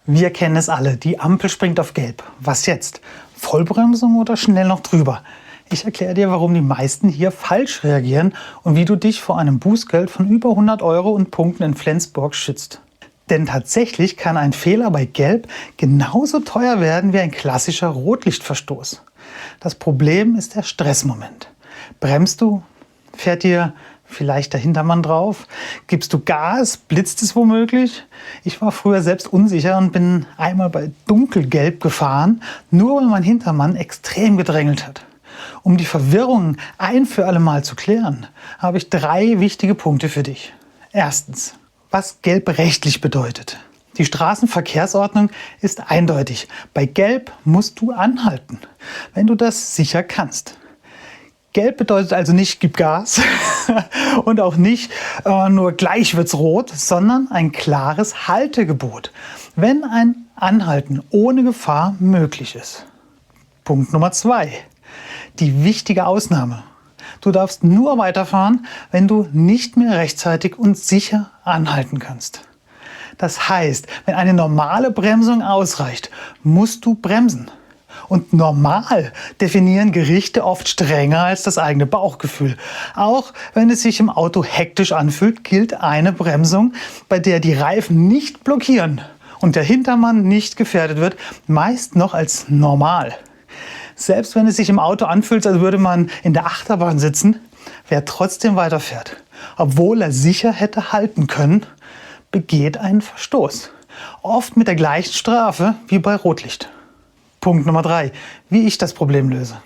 Wir kennen es alle, die Ampel springt auf Gelb. Was jetzt? Vollbremsung oder schnell noch drüber? Ich erkläre dir, warum die meisten hier falsch reagieren und wie du dich vor einem Bußgeld von über 100 Euro und Punkten in Flensburg schützt. Denn tatsächlich kann ein Fehler bei Gelb genauso teuer werden wie ein klassischer Rotlichtverstoß. Das Problem ist der Stressmoment. Bremst du? Fährt dir vielleicht der Hintermann drauf? Gibst du Gas? Blitzt es womöglich? Ich war früher selbst unsicher und bin einmal bei dunkelgelb gefahren, nur weil mein Hintermann extrem gedrängelt hat. Um die Verwirrung ein für alle Mal zu klären, habe ich 3 wichtige Punkte für dich. Erstens, was Gelb rechtlich bedeutet. Die Straßenverkehrsordnung ist eindeutig. Bei Gelb musst du anhalten, wenn du das sicher kannst. Gelb bedeutet also nicht, gib Gas und auch nicht nur gleich wird's rot, sondern ein klares Haltegebot, wenn ein Anhalten ohne Gefahr möglich ist. Punkt Nummer 2. Die wichtige Ausnahme. Du darfst nur weiterfahren, wenn du nicht mehr rechtzeitig und sicher anhalten kannst. Das heißt, wenn eine normale Bremsung ausreicht, musst du bremsen. Und normal definieren Gerichte oft strenger als das eigene Bauchgefühl. Auch wenn es sich im Auto hektisch anfühlt, gilt eine Bremsung, bei der die Reifen nicht blockieren und der Hintermann nicht gefährdet wird, meist noch als normal. Selbst wenn es sich im Auto anfühlt, als würde man in der Achterbahn sitzen, wer trotzdem weiterfährt, obwohl er sicher hätte halten können, begeht einen Verstoß. Oft mit der gleichen Strafe wie bei Rotlicht. Punkt Nummer 3. Wie ich das Problem löse.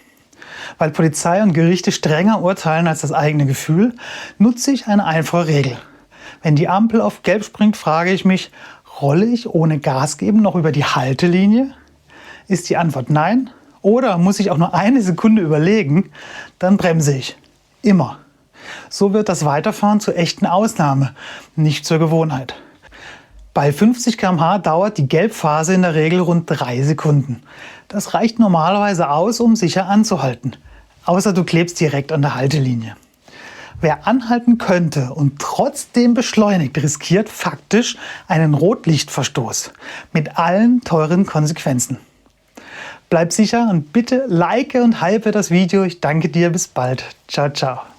Weil Polizei und Gerichte strenger urteilen als das eigene Gefühl, nutze ich eine einfache Regel. Wenn die Ampel auf Gelb springt, frage ich mich, rolle ich ohne Gas geben noch über die Haltelinie? Ist die Antwort nein? Oder muss ich auch nur eine Sekunde überlegen? Dann bremse ich. Immer. So wird das Weiterfahren zur echten Ausnahme, nicht zur Gewohnheit. Bei 50 km/h dauert die Gelbphase in der Regel rund 3 Sekunden. Das reicht normalerweise aus, um sicher anzuhalten. Außer du klebst direkt an der Haltelinie. Wer anhalten könnte und trotzdem beschleunigt, riskiert faktisch einen Rotlichtverstoß mit allen teuren Konsequenzen. Bleib sicher und bitte like und hype das Video. Ich danke dir, bis bald. Ciao, ciao.